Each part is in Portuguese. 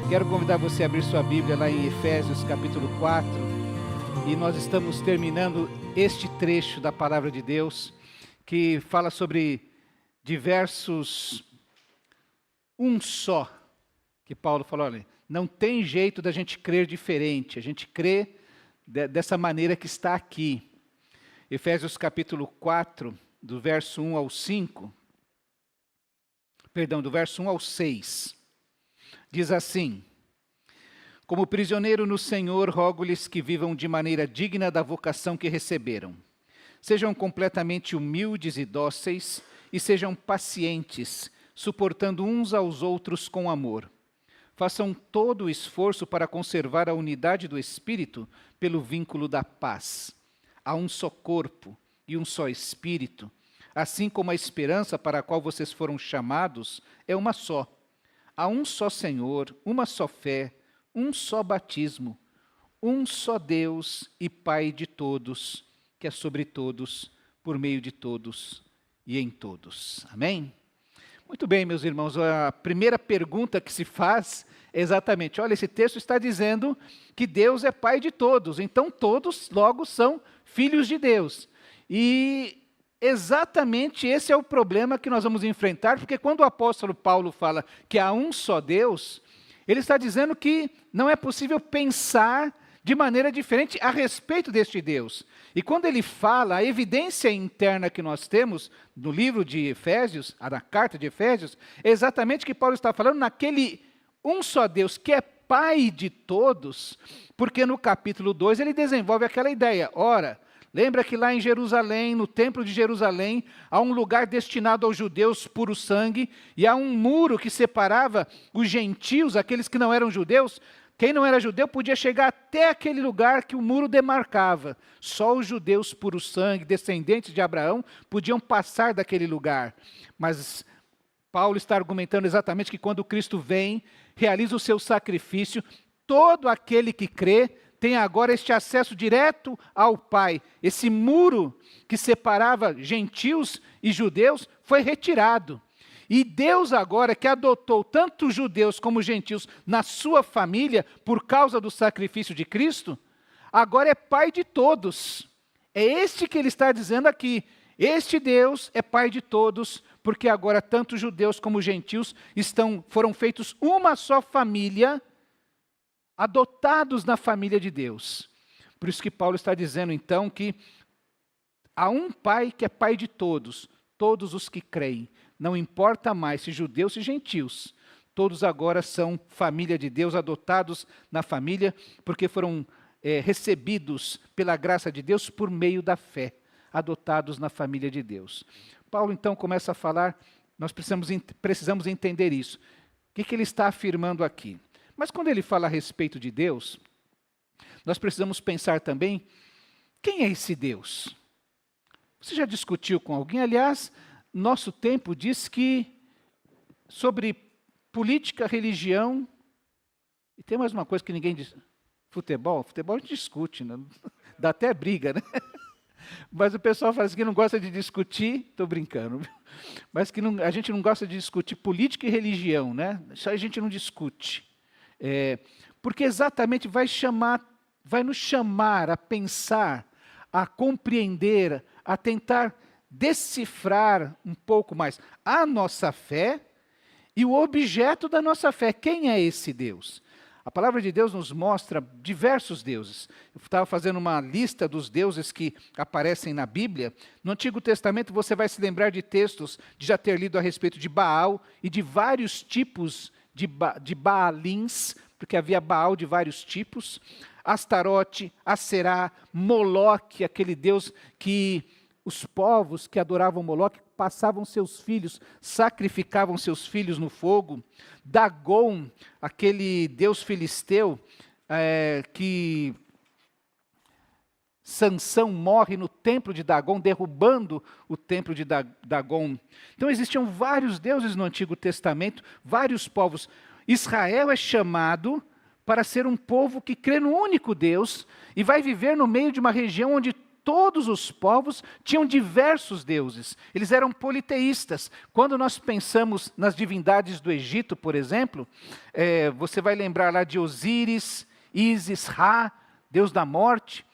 Quero convidar você a abrir sua Bíblia lá em Efésios capítulo 4, e nós estamos terminando este trecho da palavra de Deus, que fala sobre diversos um só, que Paulo falou, olha, não tem jeito da gente crer diferente, a gente crê dessa maneira que está aqui. Efésios capítulo 4, do verso 1 ao 5, do verso 1 ao 6. Diz assim: como prisioneiro no Senhor, rogo-lhes que vivam de maneira digna da vocação que receberam. Sejam completamente humildes e dóceis, e sejam pacientes, suportando uns aos outros com amor. Façam todo o esforço para conservar a unidade do Espírito pelo vínculo da paz. Há um só corpo e um só Espírito, assim como a esperança para a qual vocês foram chamados é uma só. Há um só Senhor, uma só fé, um só batismo, um só Deus e Pai de todos, que é sobre todos, por meio de todos e em todos. Amém? Muito bem, meus irmãos, a primeira pergunta que se faz é exatamente, olha, esse texto está dizendo que Deus é Pai de todos, então todos logo são filhos de Deus. E exatamente esse é o problema que nós vamos enfrentar, porque quando o apóstolo Paulo fala que há um só Deus, ele está dizendo que não é possível pensar de maneira diferente a respeito deste Deus. E quando ele fala, a evidência interna que nós temos no livro de Efésios, na carta de Efésios, é exatamente o que Paulo está falando naquele um só Deus que é Pai de todos, porque no capítulo 2 ele desenvolve aquela ideia, ora, lembra que lá em Jerusalém, no templo de Jerusalém, há um lugar destinado aos judeus puro sangue, e há um muro que separava os gentios, aqueles que não eram judeus. Quem não era judeu podia chegar até aquele lugar que o muro demarcava. Só os judeus puro sangue, descendentes de Abraão, podiam passar daquele lugar. Mas Paulo está argumentando exatamente que quando Cristo vem, realiza o seu sacrifício, todo aquele que crê tem agora este acesso direto ao Pai. Esse muro que separava gentios e judeus foi retirado. E Deus agora, que adotou tanto judeus como gentios na sua família, por causa do sacrifício de Cristo, agora é Pai de todos. É este que ele está dizendo aqui. Este Deus é Pai de todos, porque agora tanto judeus como gentios foram feitos uma só família, adotados na família de Deus. Por isso que Paulo está dizendo então que há um Pai que é Pai de todos, todos os que creem. Não importa mais se judeus e gentios, todos agora são família de Deus, adotados na família, porque foram recebidos pela graça de Deus por meio da fé, adotados na família de Deus. Paulo então começa a falar, nós precisamos entender isso. O que ele está afirmando aqui? Mas quando ele fala a respeito de Deus, nós precisamos pensar também, quem é esse Deus? Você já discutiu com alguém? Aliás, nosso tempo diz que sobre política, religião, e tem mais uma coisa que ninguém diz, futebol a gente discute, né? Dá até briga, né? Mas o pessoal fala assim que não gosta de discutir, estou brincando, mas que a gente não gosta de discutir política e religião, né? Isso a gente não discute. Porque exatamente vai nos chamar a pensar, a compreender, a tentar decifrar um pouco mais a nossa fé e o objeto da nossa fé. Quem é esse Deus? A palavra de Deus nos mostra diversos deuses. Eu estava fazendo uma lista dos deuses que aparecem na Bíblia. No Antigo Testamento você vai se lembrar de textos, de já ter lido a respeito de Baal e de vários tipos de Baalins, porque havia Baal de vários tipos, Astarote, Aserá, Moloque, aquele deus que os povos que adoravam Moloque passavam seus filhos, sacrificavam seus filhos no fogo, Dagon, aquele deus filisteu, que Sansão morre no templo de Dagon, derrubando o templo de Dagon. Então existiam vários deuses no Antigo Testamento, vários povos. Israel é chamado para ser um povo que crê no único Deus e vai viver no meio de uma região onde todos os povos tinham diversos deuses. Eles eram politeístas. Quando nós pensamos nas divindades do Egito, por exemplo, você vai lembrar lá de Osíris, Ísis, Ra, deus da morte.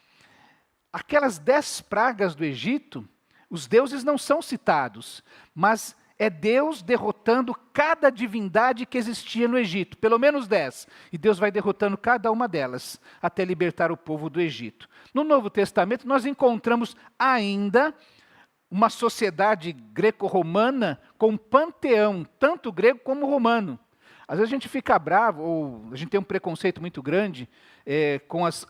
Aquelas 10 pragas do Egito, os deuses não são citados, mas é Deus derrotando cada divindade que existia no Egito, pelo menos 10. E Deus vai derrotando cada uma delas, até libertar o povo do Egito. No Novo Testamento, nós encontramos ainda uma sociedade greco-romana com um panteão, tanto grego como romano. Às vezes a gente fica bravo, ou a gente tem um preconceito muito grande com as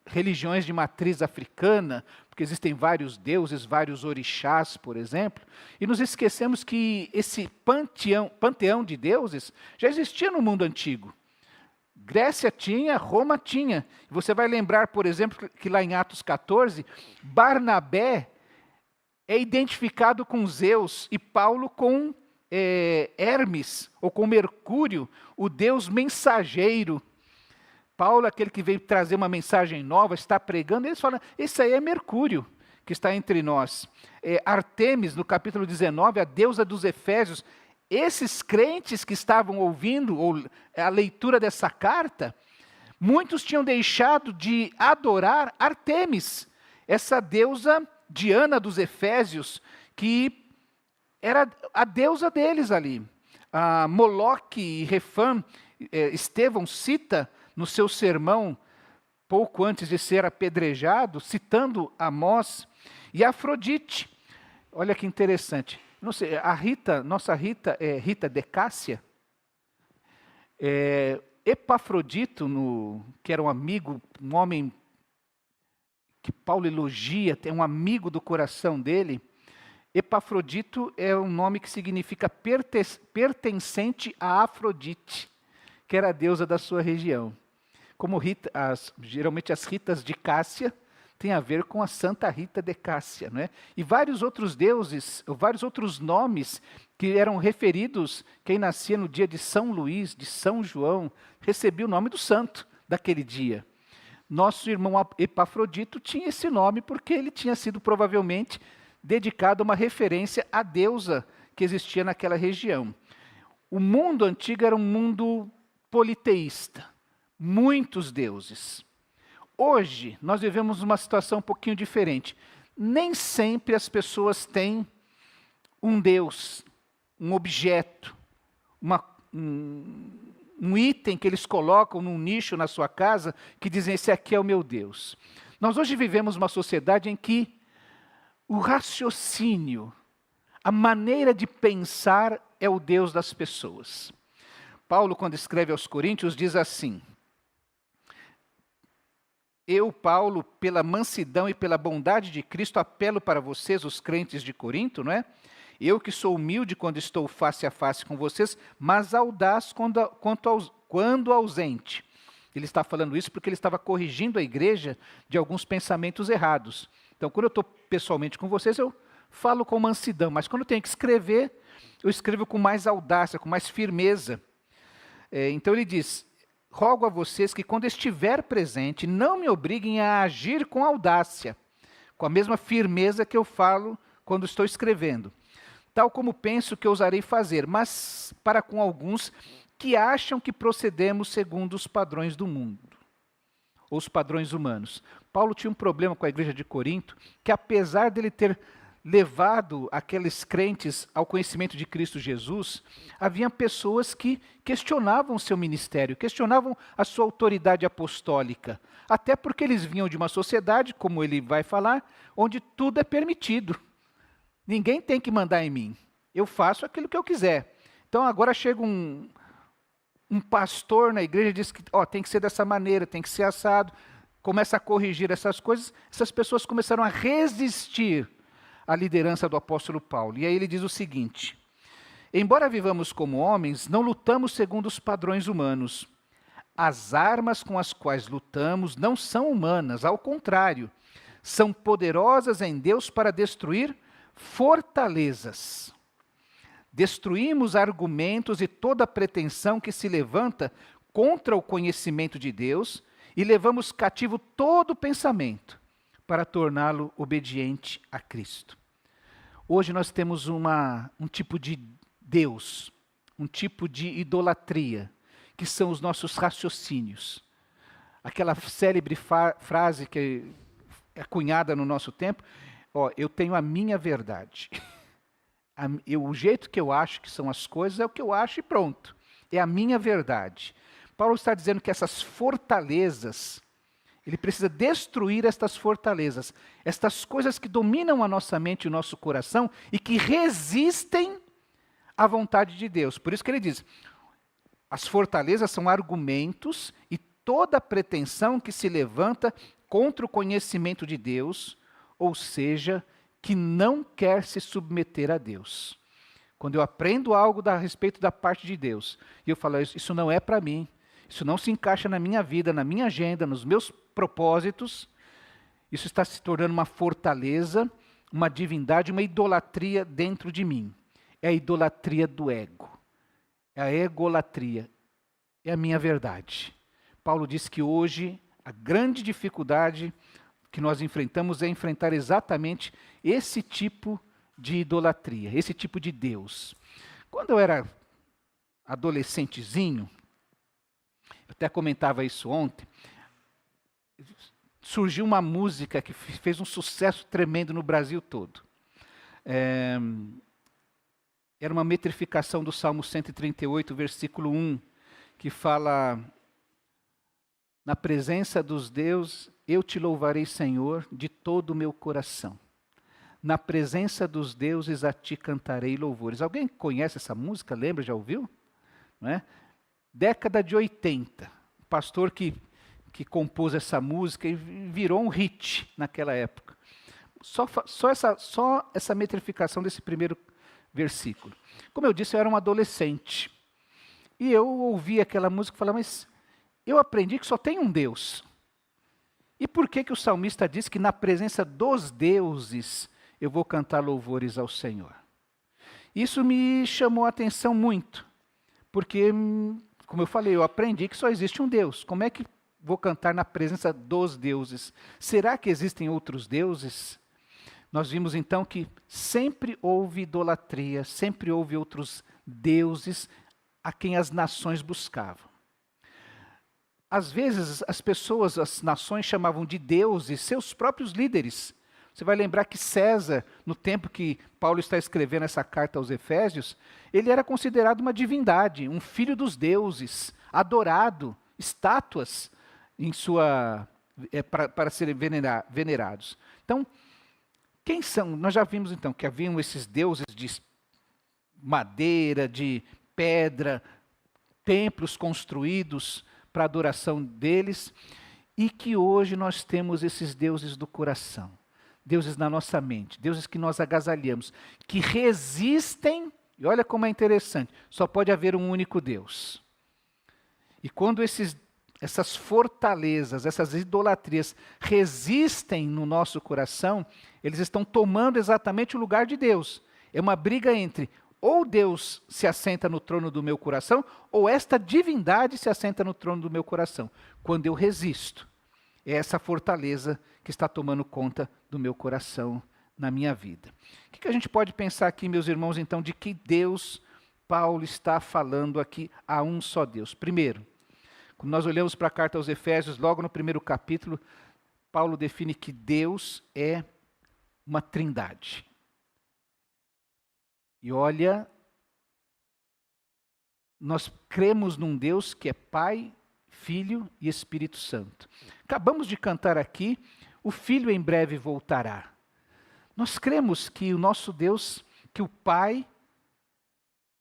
religiões de matriz africana, porque existem vários deuses, vários orixás, por exemplo, e nos esquecemos que esse panteão de deuses já existia no mundo antigo. Grécia tinha, Roma tinha. Você vai lembrar, por exemplo, que lá em Atos 14, Barnabé é identificado com Zeus e Paulo com Hermes, ou com Mercúrio, o deus mensageiro. Paulo, aquele que veio trazer uma mensagem nova, está pregando, eles falam, esse aí é Mercúrio, que está entre nós. Artemis, no capítulo 19, a deusa dos Efésios. Esses crentes que estavam ouvindo a leitura dessa carta, muitos tinham deixado de adorar Artemis, essa deusa Diana dos Efésios, que era a deusa deles ali. Moloque e Refã, Estevão cita no seu sermão, pouco antes de ser apedrejado, citando Amós, e Afrodite. Olha que interessante. Não sei, nossa Rita é Rita de Cássia. Epafrodito, que era um amigo, um homem que Paulo elogia, é um amigo do coração dele. Epafrodito é um nome que significa pertencente a Afrodite, que era a deusa da sua região. Como geralmente as Ritas de Cássia tem a ver com a Santa Rita de Cássia, não é? E vários outros deuses, vários outros nomes que eram referidos, quem nascia no dia de São Luís, de São João, recebia o nome do santo daquele dia. Nosso irmão Epafrodito tinha esse nome porque ele tinha sido provavelmente dedicado a uma referência à deusa que existia naquela região. O mundo antigo era um mundo politeísta, muitos deuses. Hoje, nós vivemos uma situação um pouquinho diferente. Nem sempre as têm um Deus, um objeto, um item que eles colocam num nicho na sua casa, que dizem, esse aqui é o meu Deus. Nós hoje vivemos uma sociedade em que o raciocínio, a maneira de pensar é o Deus das pessoas. Paulo, quando escreve aos Coríntios, diz assim, eu, Paulo, pela mansidão e pela bondade de Cristo, apelo para vocês, os crentes de Corinto, não é? Eu que sou humilde quando estou face a face com vocês, mas audaz quando ausente. Ele está falando isso porque ele estava corrigindo a igreja de alguns pensamentos errados. Então, quando eu estou pessoalmente com vocês, eu falo com mansidão, mas quando eu tenho que escrever, eu escrevo com mais audácia, com mais firmeza. Então ele diz, rogo a vocês que quando estiver presente, não me obriguem a agir com audácia, com a mesma firmeza que eu falo quando estou escrevendo, tal como penso que ousarei fazer, mas para com alguns que acham que procedemos segundo os padrões do mundo, ou os padrões humanos. Paulo tinha um problema com a igreja de Corinto, que apesar dele ter levado aqueles crentes ao conhecimento de Cristo Jesus, havia pessoas que questionavam o seu ministério, questionavam a sua autoridade apostólica, até porque eles vinham de uma sociedade, como ele vai falar, onde tudo é permitido. Ninguém tem que mandar em mim, eu faço aquilo que eu quiser. Então agora chega um pastor na igreja e diz que tem que ser dessa maneira, tem que ser assado, começa a corrigir essas coisas, essas pessoas começaram a resistir a liderança do apóstolo Paulo. E aí ele diz o seguinte, embora vivamos como homens, não lutamos segundo os padrões humanos. As armas com as quais lutamos não são humanas, ao contrário, são poderosas em Deus para destruir fortalezas. Destruímos argumentos e toda pretensão que se levanta contra o conhecimento de Deus e levamos cativo todo pensamento para torná-lo obediente a Cristo. Hoje nós temos um tipo de Deus, um tipo de idolatria, que são os nossos raciocínios. Aquela célebre frase que é cunhada no nosso tempo, eu tenho a minha verdade. O jeito que eu acho que são as coisas é o que eu acho e pronto. É a minha verdade. Paulo está dizendo que essas fortalezas, ele precisa destruir estas fortalezas, estas coisas que dominam a nossa mente e o nosso coração e que resistem à vontade de Deus. Por isso que ele diz, as fortalezas são argumentos e toda pretensão que se levanta contra o conhecimento de Deus, ou seja, que não quer se submeter a Deus. Quando eu aprendo algo a respeito da parte de Deus, e eu falo, isso não é para mim, isso não se encaixa na minha vida, na minha agenda, nos meus propósitos, isso está se tornando uma fortaleza, uma divindade, uma idolatria dentro de mim. É a idolatria do ego, é a egolatria, é a minha verdade. Paulo diz que hoje a grande dificuldade que nós enfrentamos é enfrentar exatamente esse tipo de idolatria, esse tipo de Deus. Quando eu era adolescentezinho, eu até comentava isso ontem, surgiu uma música que fez um sucesso tremendo no Brasil todo. Era uma metrificação do Salmo 138, versículo 1, que fala: na presença dos deuses, eu te louvarei, Senhor, de todo o meu coração. Na presença dos deuses, a ti cantarei louvores. Alguém conhece essa música? Lembra? Já ouviu? Não é? Década de 80. O pastor que compôs essa música e virou um hit naquela época. Só essa metrificação desse primeiro versículo. Como eu disse, eu era um adolescente. E eu ouvi aquela música e falava, mas eu aprendi que só tem um Deus. E por que o salmista diz que na presença dos deuses eu vou cantar louvores ao Senhor? Isso me chamou a atenção muito, porque, como eu falei, eu aprendi que só existe um Deus. Como é que vou cantar na presença dos deuses? Será que existem outros deuses? Nós vimos então que sempre houve idolatria, sempre houve outros deuses a quem as nações buscavam. Às vezes as pessoas, as nações chamavam de deuses seus próprios líderes. Você vai lembrar que César, no tempo que Paulo está escrevendo essa carta aos Efésios, ele era considerado uma divindade, um filho dos deuses, adorado, estátuas para serem venerados. Então, quem são? Nós já vimos então que haviam esses deuses de madeira, de pedra, templos construídos para a adoração deles, e que hoje nós temos esses deuses do coração, deuses na nossa mente, deuses que nós agasalhamos, que resistem, e olha como é interessante, só pode haver um único Deus. E quando essas fortalezas, essas idolatrias resistem no nosso coração, eles estão tomando exatamente o lugar de Deus. É uma briga entre ou Deus se assenta no trono do meu coração, ou esta divindade se assenta no trono do meu coração. Quando eu resisto, é essa fortaleza que está tomando conta do meu coração, na minha vida. O que a gente pode pensar aqui, meus irmãos, então, de que Deus Paulo está falando aqui a um só Deus? Primeiro, quando nós olhamos para a carta aos Efésios, logo no primeiro capítulo, Paulo define que Deus é uma trindade. E olha, nós cremos num Deus que é Pai, Filho e Espírito Santo. Acabamos de cantar aqui, o Filho em breve voltará. Nós cremos que o nosso Deus, que o Pai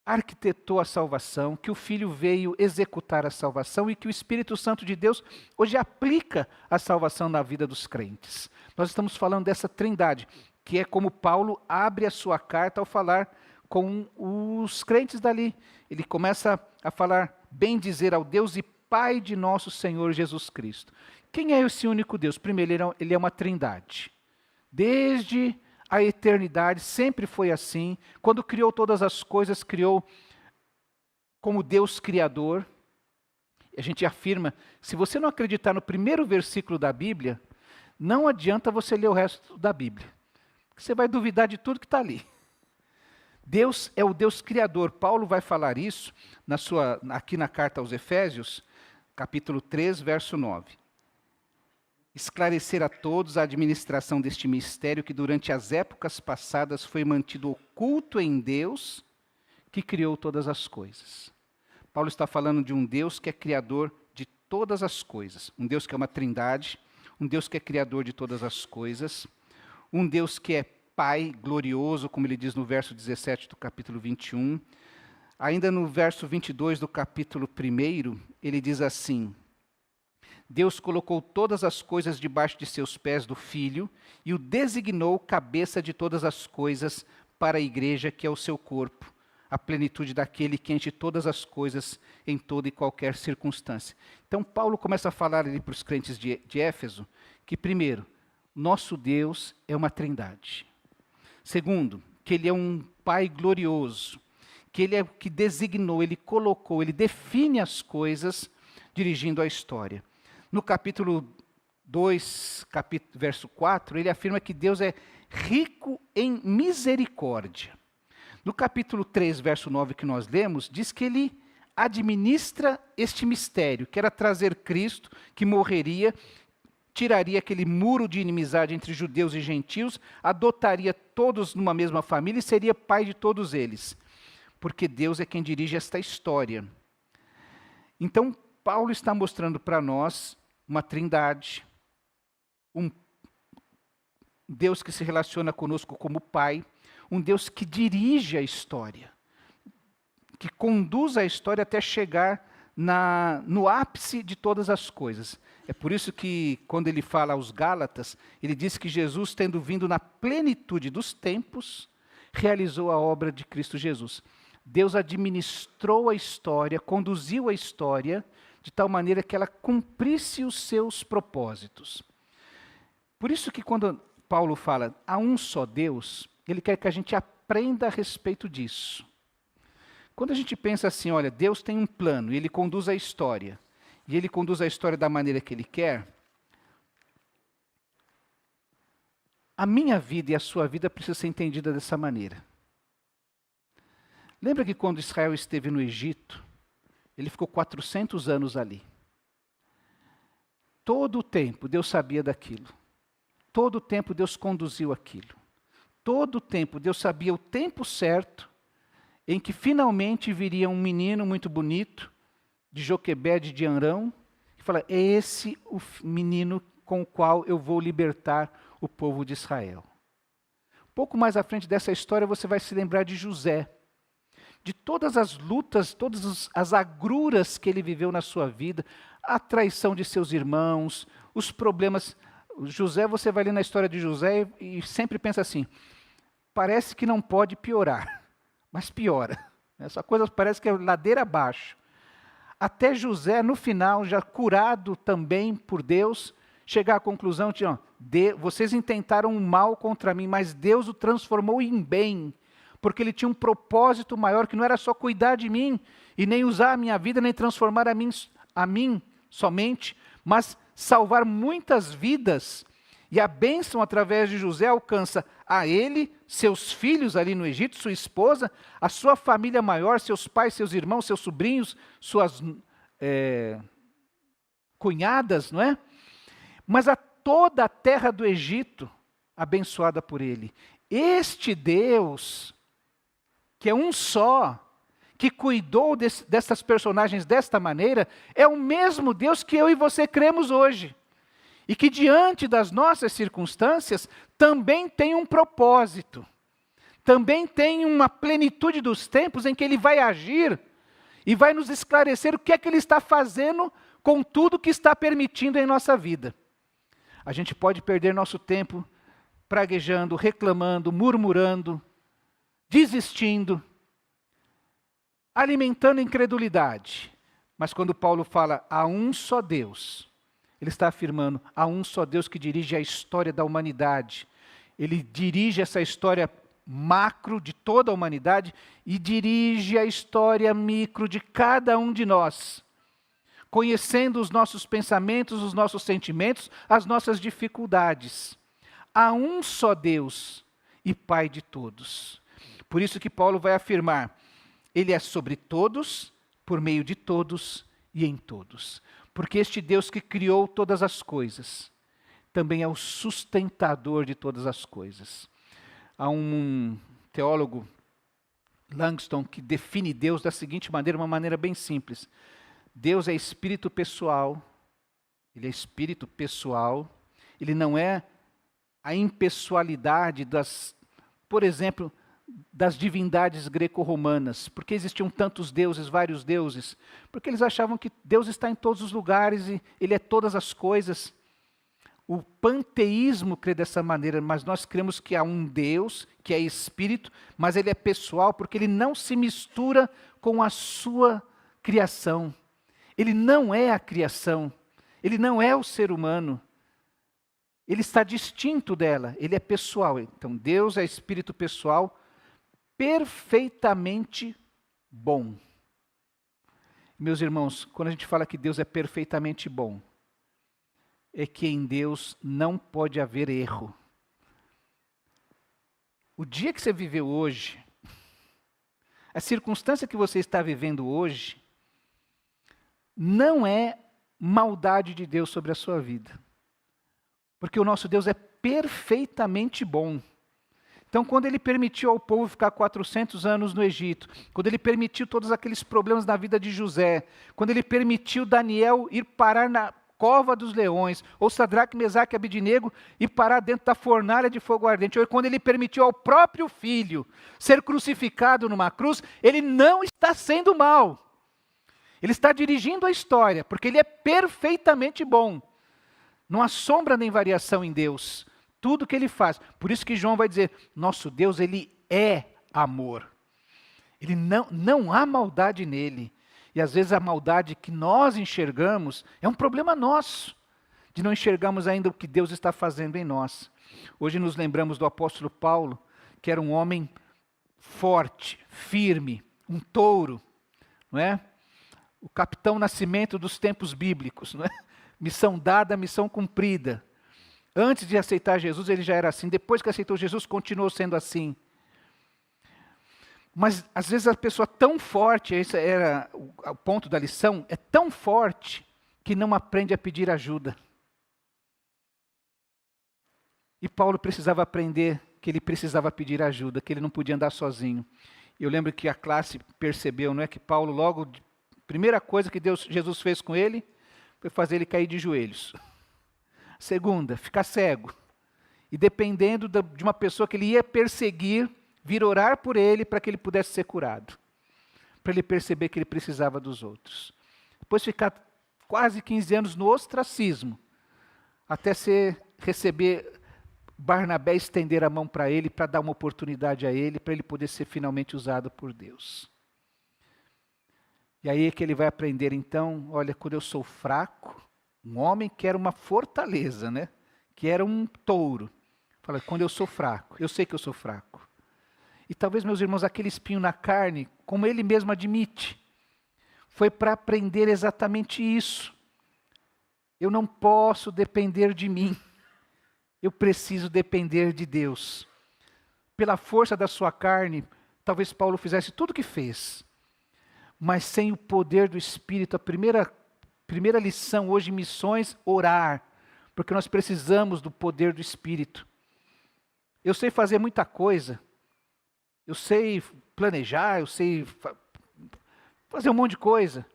arquitetou a salvação, que o Filho veio executar a salvação e que o Espírito Santo de Deus hoje aplica a salvação na vida dos crentes. Nós estamos falando dessa trindade, que é como Paulo abre a sua carta ao falar com os crentes dali. Ele começa a falar, bem dizer ao Deus e Pai de nosso Senhor Jesus Cristo. Quem é esse único Deus? Primeiro, ele é uma trindade. Desde a eternidade, sempre foi assim. Quando criou todas as coisas, criou como Deus criador. A gente afirma, se você não acreditar no primeiro versículo da Bíblia, não adianta você ler o resto da Bíblia. Você vai duvidar de tudo que está ali. Deus é o Deus criador. Paulo vai falar isso aqui na carta aos Efésios, capítulo 3, verso 9. Esclarecer a todos a administração deste mistério que durante as épocas passadas foi mantido oculto em Deus, que criou todas as coisas. Paulo está falando de um Deus que é criador de todas as coisas. Um Deus que é uma trindade, um Deus que é criador de todas as coisas, um Deus que é Pai glorioso, como ele diz no verso 17 do capítulo 21. Ainda no verso 22 do capítulo 1, ele diz assim: Deus colocou todas as coisas debaixo de seus pés do Filho e o designou cabeça de todas as coisas para a igreja, que é o seu corpo, a plenitude daquele que enche todas as coisas em toda e qualquer circunstância. Então Paulo começa a falar ali para os crentes de Éfeso que, primeiro, nosso Deus é uma trindade. Segundo, que Ele é um Pai glorioso, que Ele é o que designou, Ele colocou, Ele define as coisas dirigindo a história. No capítulo 2, verso 4, ele afirma que Deus é rico em misericórdia. No capítulo 3, verso 9 que nós lemos, diz que Ele administra este mistério, que era trazer Cristo, que morreria, tiraria aquele muro de inimizade entre judeus e gentios, adotaria todos numa mesma família e seria pai de todos eles. Porque Deus é quem dirige esta história. Então, Paulo está mostrando para nós uma trindade, um Deus que se relaciona conosco como Pai, um Deus que dirige a história, que conduz a história até chegar no ápice de todas as coisas. É por isso que, quando ele fala aos Gálatas, ele diz que Jesus, tendo vindo na plenitude dos tempos, realizou a obra de Cristo Jesus. Deus administrou a história, conduziu a história, de tal maneira que ela cumprisse os seus propósitos. Por isso que quando Paulo fala, há um só Deus, ele quer que a gente aprenda a respeito disso. Quando a gente pensa assim, olha, Deus tem um plano e Ele conduz a história, e Ele conduz a história da maneira que Ele quer, a minha vida e a sua vida precisam ser entendidas dessa maneira. Lembra que quando Israel esteve no Egito, ele ficou 400 anos ali. Todo o tempo Deus sabia daquilo. Todo o tempo Deus conduziu aquilo. Todo o tempo Deus sabia o tempo certo em que finalmente viria um menino muito bonito, de Joquebede de Arão, e fala, é esse o menino com o qual eu vou libertar o povo de Israel. Pouco mais à frente dessa história você vai se lembrar de José, de todas as lutas, todas as agruras que ele viveu na sua vida, a traição de seus irmãos, os problemas. José, você vai ler na história de José e sempre pensa assim, parece que não pode piorar. Mas piora. Essa coisa parece que é ladeira abaixo. Até José, no final, já curado também por Deus, chegar à conclusão de, vocês intentaram um mal contra mim, mas Deus o transformou em bem, porque Ele tinha um propósito maior, que não era só cuidar de mim, e nem usar a minha vida, nem transformar a mim somente, mas salvar muitas vidas. E a bênção através de José alcança a ele, seus filhos ali no Egito, sua esposa, a sua família maior, seus pais, seus irmãos, seus sobrinhos, suas cunhadas, não é? Mas a toda a terra do Egito, abençoada por ele. Este Deus, que é um só, que cuidou dessas personagens desta maneira, é o mesmo Deus que eu e você cremos hoje. E que diante das nossas circunstâncias, também tem um propósito. Também tem uma plenitude dos tempos em que Ele vai agir e vai nos esclarecer o que é que Ele está fazendo com tudo que está permitindo em nossa vida. A gente pode perder nosso tempo praguejando, reclamando, murmurando, desistindo, alimentando incredulidade. Mas quando Paulo fala, há um só Deus, ele está afirmando, há um só Deus que dirige a história da humanidade. Ele dirige essa história macro de toda a humanidade e dirige a história micro de cada um de nós. conhecendo os nossos pensamentos, os nossos sentimentos, as nossas dificuldades. Há um só Deus e Pai de todos. Por isso que Paulo vai afirmar, Ele é sobre todos, por meio de todos e em todos. Porque este Deus que criou todas as coisas, também é o sustentador de todas as coisas. Há um teólogo, Langston, que define Deus da seguinte maneira, uma maneira bem simples. Deus é espírito pessoal, Ele é espírito pessoal, Ele não é a impessoalidade por exemplo, das divindades greco-romanas. Por que existiam tantos deuses, vários deuses? Porque eles achavam que Deus está em todos os lugares e Ele é todas as coisas. O panteísmo crê dessa maneira, mas nós cremos que há um Deus, que é espírito, mas Ele é pessoal, porque Ele não se mistura com a sua criação. Ele não é a criação, Ele não é o ser humano. Ele está distinto dela, Ele é pessoal. Então Deus é espírito pessoal, perfeitamente bom. Meus irmãos, quando a gente fala que Deus é perfeitamente bom, é que em Deus não pode haver erro. O dia que você viveu hoje, a circunstância que você está vivendo hoje, não é maldade de Deus sobre a sua vida. Porque o nosso Deus é perfeitamente bom. Então, quando Ele permitiu ao povo ficar 400 anos no Egito, quando Ele permitiu todos aqueles problemas na vida de José, quando Ele permitiu Daniel ir parar na cova dos leões, ou Sadraque, Mesaque e Abednego ir parar dentro da fornalha de fogo ardente, ou quando Ele permitiu ao próprio Filho ser crucificado numa cruz, Ele não está sendo mal. Ele está dirigindo a história, porque Ele é perfeitamente bom. Não há sombra nem variação em Deus. Tudo que Ele faz. Por isso que João vai dizer, nosso Deus, Ele é amor. Ele não há maldade nele. E às vezes a maldade que nós enxergamos é um problema nosso, de não enxergarmos ainda o que Deus está fazendo em nós. Hoje nos lembramos do apóstolo Paulo, que era um homem forte, firme, um touro, não é? O capitão Nascimento dos tempos bíblicos, não é? Missão dada, missão cumprida. Antes de aceitar Jesus, ele já era assim. Depois que aceitou Jesus, continuou sendo assim. Mas, às vezes, a pessoa tão forte, esse era o ponto da lição, é tão forte que não aprende a pedir ajuda. E Paulo precisava aprender que ele precisava pedir ajuda, que ele não podia andar sozinho. Eu lembro que a classe percebeu, não é, que Paulo logo, a primeira coisa que Jesus fez com ele, foi fazer ele cair de joelhos. Segunda, ficar cego. E dependendo de uma pessoa que ele ia perseguir, vir orar por ele para que ele pudesse ser curado. Para ele perceber que ele precisava dos outros. Depois ficar quase 15 anos no ostracismo, até receber Barnabé estender a mão para ele, para dar uma oportunidade a ele, para ele poder ser finalmente usado por Deus. E aí é que ele vai aprender então, olha, quando eu sou fraco, um homem que era uma fortaleza, né? Que era um touro. Fala, quando eu sou fraco, eu sei que eu sou fraco. E talvez, meus irmãos, aquele espinho na carne, como ele mesmo admite, foi para aprender exatamente isso. Eu não posso depender de mim. Eu preciso depender de Deus. Pela força da sua carne, talvez Paulo fizesse tudo o que fez. Mas sem o poder do Espírito, a primeira lição hoje em missões, orar. Porque nós precisamos do poder do Espírito. Eu sei fazer muita coisa. Eu sei planejar, eu sei fazer um monte de coisa.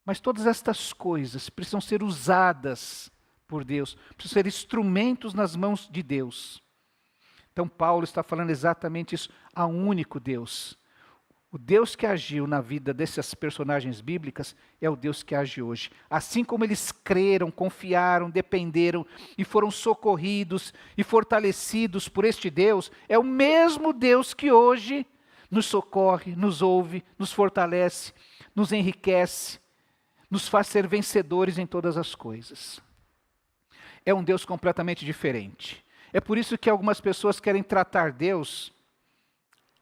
Mas todas estas coisas precisam ser usadas por Deus. Precisam ser instrumentos nas mãos de Deus. Então Paulo está falando exatamente isso. Há um único Deus. O Deus que agiu na vida dessas personagens bíblicas é o Deus que age hoje. Assim como eles creram, confiaram, dependeram e foram socorridos e fortalecidos por este Deus, é o mesmo Deus que hoje nos socorre, nos ouve, nos fortalece, nos enriquece, nos faz ser vencedores em todas as coisas. É um Deus completamente diferente. É por isso que algumas pessoas querem tratar Deus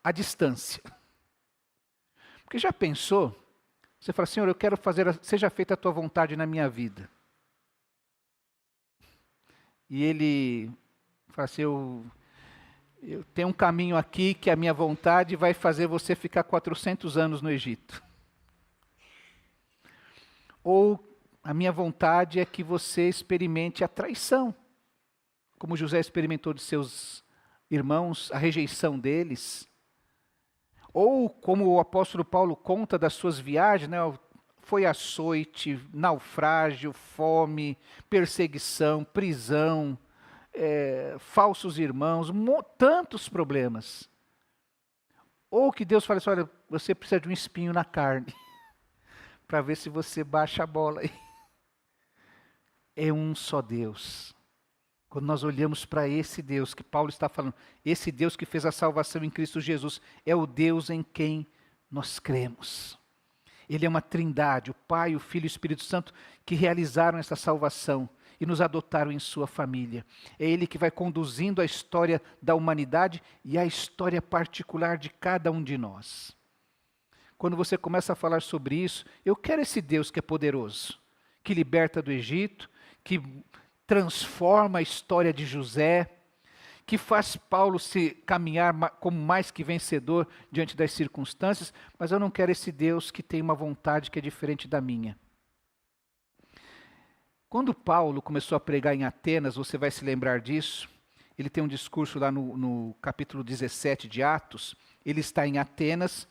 à distância. Porque já pensou, Você fala, Senhor, eu quero seja feita a tua vontade na minha vida. E ele fala assim, eu tenho um caminho aqui que a minha vontade vai fazer você ficar 400 anos no Egito. Ou a minha vontade é que você experimente a traição, como José experimentou de seus irmãos, a rejeição deles. Ou como o apóstolo Paulo conta das suas viagens, né? Foi açoite, naufrágio, fome, perseguição, prisão, falsos irmãos, tantos problemas. Ou que Deus fala assim, olha, você precisa de um espinho na carne, para ver se você baixa a bola aí. É um só Deus. Quando nós olhamos para esse Deus que Paulo está falando, esse Deus que fez a salvação em Cristo Jesus, é o Deus em quem nós cremos. Ele é uma trindade, o Pai, o Filho e o Espírito Santo, que realizaram essa salvação e nos adotaram em sua família. É Ele que vai conduzindo a história da humanidade e a história particular de cada um de nós. Quando você começa a falar sobre isso, eu quero esse Deus que é poderoso, que liberta do Egito, que transforma a história de José, que faz Paulo se caminhar como mais que vencedor diante das circunstâncias, mas eu não quero esse Deus que tem uma vontade que é diferente da minha. Quando Paulo começou a pregar em Atenas, você vai se lembrar disso, ele tem um discurso lá no capítulo 17 de Atos, ele está em Atenas,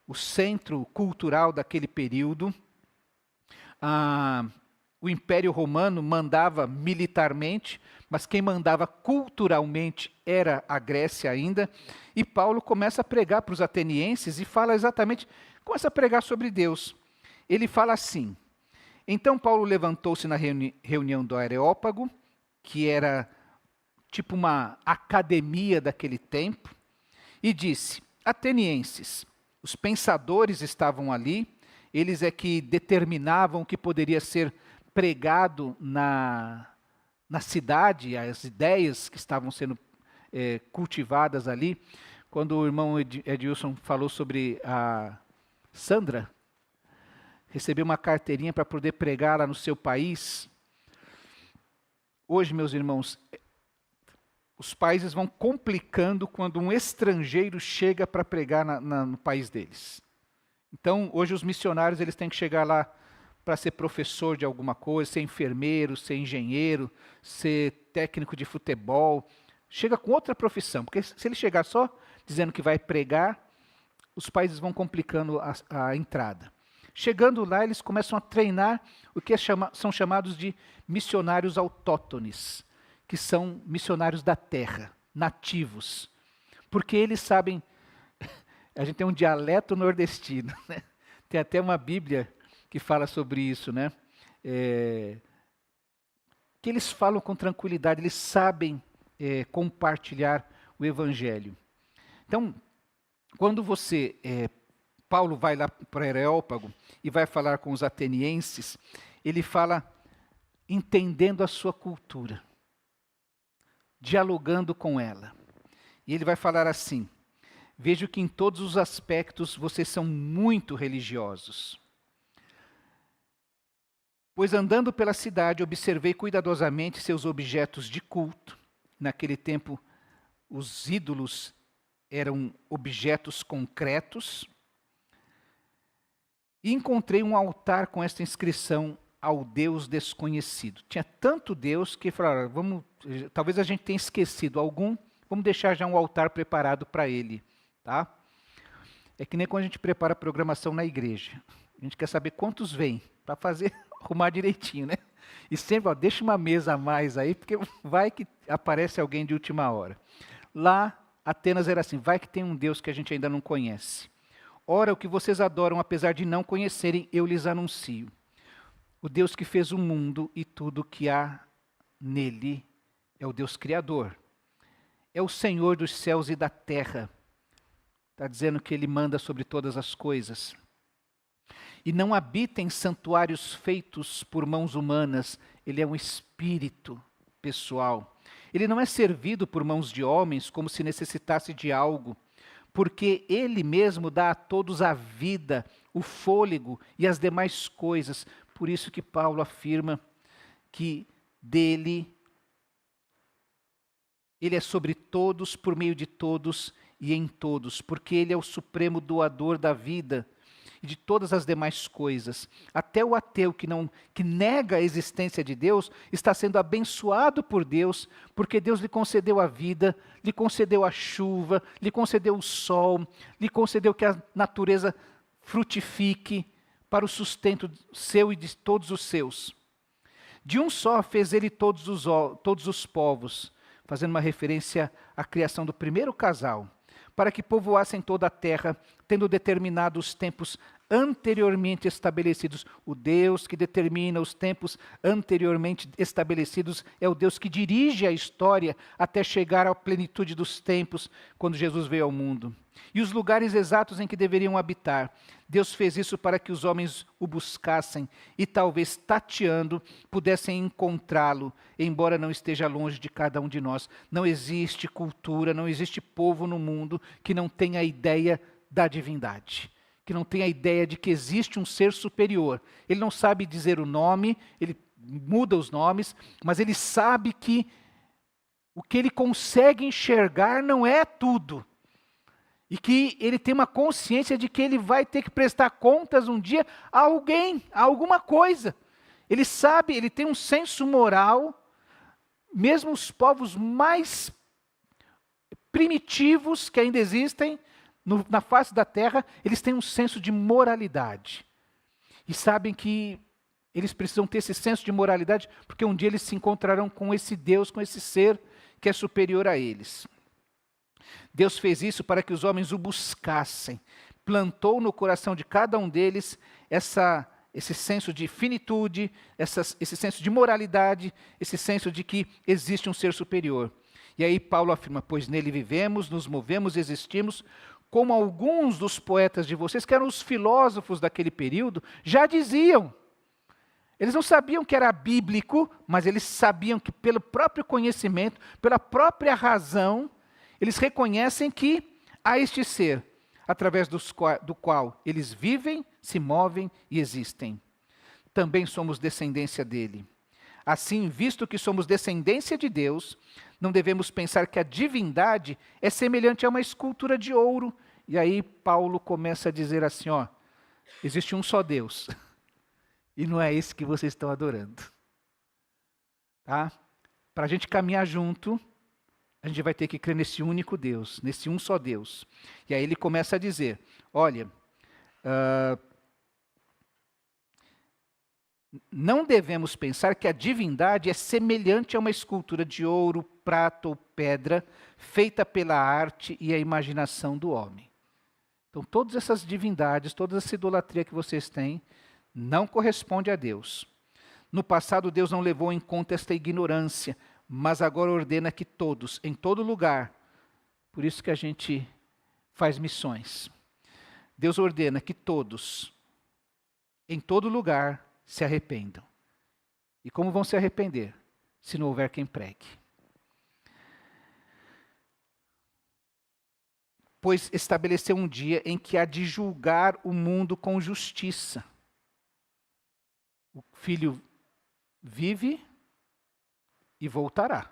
o centro cultural daquele período. O Império Romano mandava militarmente, mas quem mandava culturalmente era a Grécia ainda. E Paulo começa a pregar para os atenienses e fala exatamente, começa a pregar sobre Deus. Ele fala assim, então Paulo levantou-se na reunião do Areópago, que era tipo uma academia daquele tempo, e disse, atenienses, os pensadores estavam ali, eles é que determinavam o que poderia ser pregado na cidade, as ideias que estavam sendo cultivadas ali. Quando o irmão Edilson falou sobre a Sandra, recebeu uma carteirinha para poder pregar lá no seu país. Hoje, meus irmãos, os países vão complicando quando um estrangeiro chega para pregar no país deles. Então, hoje os missionários eles têm que chegar lá para ser professor de alguma coisa, ser enfermeiro, ser engenheiro, ser técnico de futebol. Chega com outra profissão, porque se ele chegar só dizendo que vai pregar, os países vão complicando a entrada. Chegando lá, eles começam a treinar o que são chamados de missionários autóctones, que são missionários da terra, nativos. Porque eles sabem, a gente tem um dialeto nordestino, né? Tem até uma Bíblia que fala sobre isso, né? Que eles falam com tranquilidade, eles sabem compartilhar o Evangelho. Então, quando Paulo vai lá para Areópago e vai falar com os atenienses, ele fala entendendo a sua cultura, dialogando com ela. E ele vai falar assim, vejo que em todos os aspectos vocês são muito religiosos. Pois andando pela cidade, observei cuidadosamente seus objetos de culto. Naquele tempo, os ídolos eram objetos concretos. E encontrei um altar com esta inscrição, ao Deus desconhecido. Tinha tanto Deus que falaram, talvez a gente tenha esquecido algum, vamos deixar já um altar preparado para ele. Tá? É que nem quando a gente prepara a programação na igreja. A gente quer saber quantos vêm, para arrumar direitinho, né? E sempre, deixa uma mesa a mais aí, porque vai que aparece alguém de última hora. Lá, Atenas era assim, vai que tem um Deus que a gente ainda não conhece. Ora, o que vocês adoram, apesar de não conhecerem, eu lhes anuncio. O Deus que fez o mundo e tudo que há nele é o Deus Criador. É o Senhor dos céus e da terra. Está dizendo que Ele manda sobre todas as coisas. E não habita em santuários feitos por mãos humanas. Ele é um espírito pessoal. Ele não é servido por mãos de homens como se necessitasse de algo, porque Ele mesmo dá a todos a vida, o fôlego e as demais coisas. Por isso que Paulo afirma que ele é sobre todos, por meio de todos e em todos, porque ele é o supremo doador da vida e de todas as demais coisas. Até o ateu que nega a existência de Deus está sendo abençoado por Deus, porque Deus lhe concedeu a vida, lhe concedeu a chuva, lhe concedeu o sol, lhe concedeu que a natureza frutifique para o sustento seu e de todos os seus. De um só fez ele todos os povos, fazendo uma referência à criação do primeiro casal, para que povoassem toda a terra, tendo determinado os tempos anteriormente estabelecidos. O Deus que determina os tempos anteriormente estabelecidos é o Deus que dirige a história até chegar à plenitude dos tempos, quando Jesus veio ao mundo. E os lugares exatos em que deveriam habitar. Deus fez isso para que os homens o buscassem e talvez tateando pudessem encontrá-lo, embora não esteja longe de cada um de nós. Não existe cultura, não existe povo no mundo que não tenha a ideia da divindade, que não tenha a ideia de que existe um ser superior. Ele não sabe dizer o nome, ele muda os nomes, mas ele sabe que o que ele consegue enxergar não é tudo. E que ele tem uma consciência de que ele vai ter que prestar contas um dia a alguém, a alguma coisa. Ele sabe, ele tem um senso moral, mesmo os povos mais primitivos que ainda existem na face da terra, eles têm um senso de moralidade. E sabem que eles precisam ter esse senso de moralidade, porque um dia eles se encontrarão com esse Deus, com esse ser que é superior a eles. Deus fez isso para que os homens o buscassem. Plantou no coração de cada um deles esse senso de finitude, esse senso de moralidade, esse senso de que existe um ser superior. E aí Paulo afirma, pois nele vivemos, nos movemos, existimos, como alguns dos poetas de vocês, que eram os filósofos daquele período, já diziam. Eles não sabiam que era bíblico, mas eles sabiam que pelo próprio conhecimento, pela própria razão, eles reconhecem que há este ser, através do qual eles vivem, se movem e existem. Também somos descendência dele. Assim, visto que somos descendência de Deus, não devemos pensar que a divindade é semelhante a uma escultura de ouro. E aí Paulo começa a dizer assim, existe um só Deus. E não é esse que vocês estão adorando. Tá? Para a gente caminhar junto, a gente vai ter que crer nesse único Deus, nesse um só Deus. E aí ele começa a dizer, olha, não devemos pensar que a divindade é semelhante a uma escultura de ouro, prata ou pedra, feita pela arte e a imaginação do homem. Então todas essas divindades, toda essa idolatria que vocês têm, não corresponde a Deus. No passado Deus não levou em conta esta ignorância, mas agora ordena que todos, em todo lugar, por isso que a gente faz missões. Deus ordena que todos, em todo lugar, se arrependam. E como vão se arrepender? Se não houver quem pregue. Pois estabeleceu um dia em que há de julgar o mundo com justiça. O Filho vive e voltará.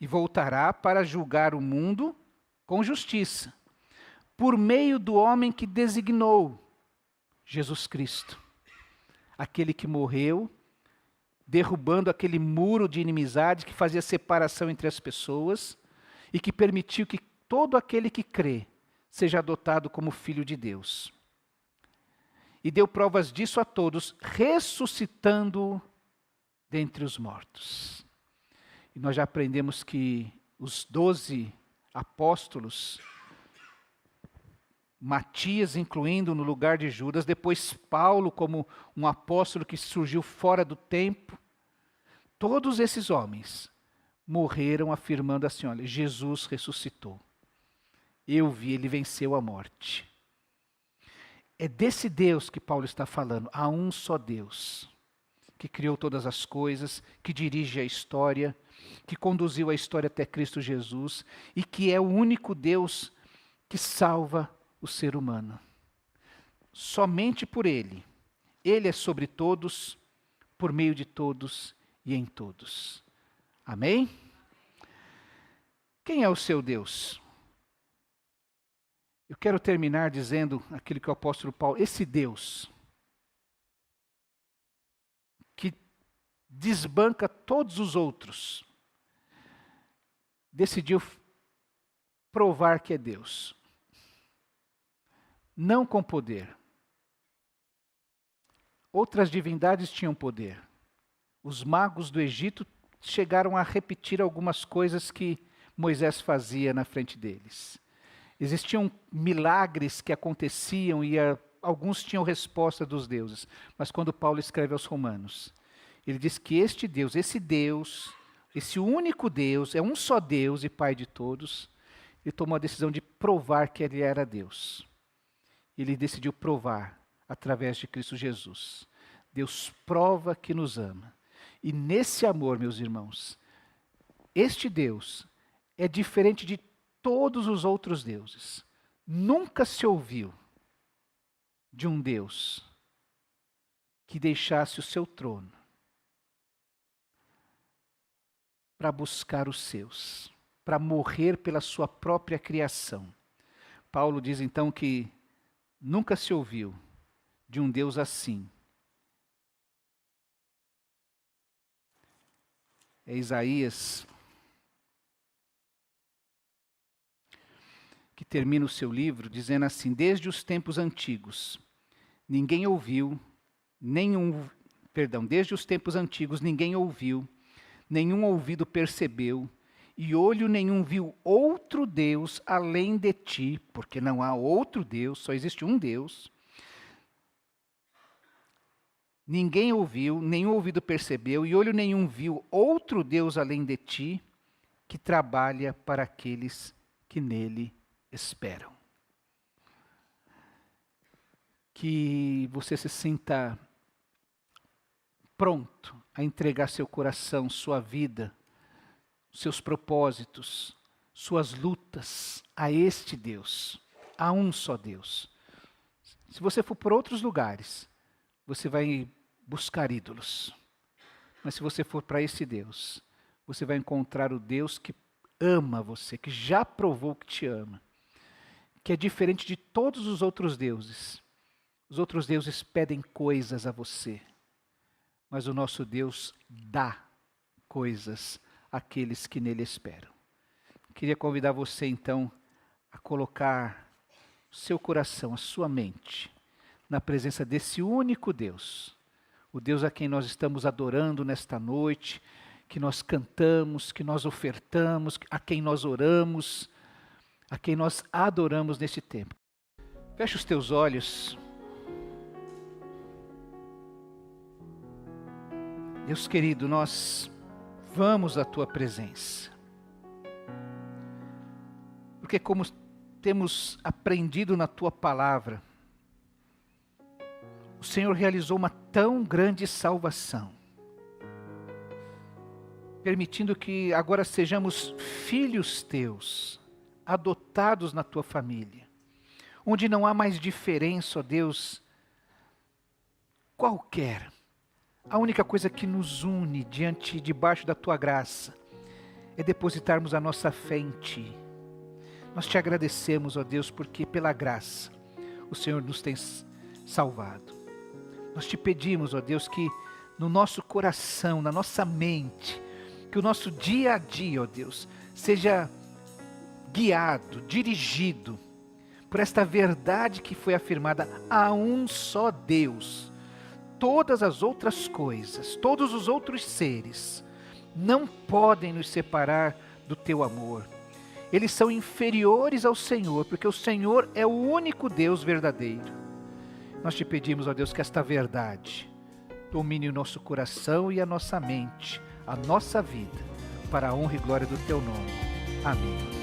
E voltará para julgar o mundo com justiça, por meio do homem que designou, Jesus Cristo. Aquele que morreu, derrubando aquele muro de inimizade que fazia separação entre as pessoas e que permitiu que todo aquele que crê seja adotado como filho de Deus. E deu provas disso a todos, ressuscitando-o dentre os mortos. E nós já aprendemos que os 12 apóstolos, Matias incluindo no lugar de Judas, depois Paulo como um apóstolo que surgiu fora do tempo, todos esses homens morreram afirmando assim, olha, Jesus ressuscitou. Eu vi, ele venceu a morte. É desse Deus que Paulo está falando, há um só Deus, que criou todas as coisas, que dirige a história, que conduziu a história até Cristo Jesus, e que é o único Deus que salva o ser humano. somente por Ele. Ele é sobre todos, por meio de todos e em todos. Amém? Quem é o seu Deus? Eu quero terminar dizendo aquilo que o apóstolo Paulo, esse Deus, que desbanca todos os outros, decidiu provar que é Deus. Não com poder. Outras divindades tinham poder. Os magos do Egito chegaram a repetir algumas coisas que Moisés fazia na frente deles. Existiam milagres que aconteciam e alguns tinham resposta dos deuses. Mas quando Paulo escreve aos Romanos, ele diz que este Deus, esse único Deus, é um só Deus e Pai de todos. Ele tomou a decisão de provar que ele era Deus. Ele decidiu provar através de Cristo Jesus. Deus prova que nos ama. E nesse amor, meus irmãos, este Deus é diferente de todos os outros deuses. Nunca se ouviu de um Deus que deixasse o seu trono para buscar os seus, para morrer pela sua própria criação. Paulo diz então que nunca se ouviu de um Deus assim. É Isaías que termina o seu livro dizendo assim: desde os tempos antigos, ninguém ouviu, desde os tempos antigos ninguém ouviu, nenhum ouvido percebeu, e olho nenhum viu outro Deus além de ti, porque não há outro Deus, só existe um Deus. Ninguém ouviu, nenhum ouvido percebeu, e olho nenhum viu outro Deus além de ti, que trabalha para aqueles que nele esperam. Que você se sinta pronto a entregar seu coração, sua vida, seus propósitos, suas lutas a este Deus, a um só Deus. Se você for por outros lugares, você vai buscar ídolos. Mas se você for para esse Deus, você vai encontrar o Deus que ama você, que já provou que te ama, que é diferente de todos os outros deuses. Os outros deuses pedem coisas a você, mas o nosso Deus dá coisas àqueles que nele esperam. Queria convidar você então a colocar o seu coração, a sua mente, na presença desse único Deus, o Deus a quem nós estamos adorando nesta noite, que nós cantamos, que nós ofertamos, a quem nós oramos, a quem nós adoramos neste tempo. Feche os teus olhos. Deus querido, nós vamos à tua presença, porque como temos aprendido na tua palavra, o Senhor realizou uma tão grande salvação, permitindo que agora sejamos filhos teus, adotados na tua família, onde não há mais diferença, ó Deus, qualquer. A única coisa que nos une debaixo da tua graça é depositarmos a nossa fé em ti. Nós te agradecemos, ó Deus, porque pela graça o Senhor nos tem salvado. Nós te pedimos, ó Deus, que no nosso coração, na nossa mente, que o nosso dia a dia, ó Deus, seja guiado, dirigido por esta verdade que foi afirmada: há um só Deus. Todas as outras coisas, todos os outros seres, não podem nos separar do teu amor. Eles são inferiores ao Senhor, porque o Senhor é o único Deus verdadeiro. Nós te pedimos, ó Deus, que esta verdade domine o nosso coração e a nossa mente, a nossa vida, para a honra e glória do teu nome. Amém.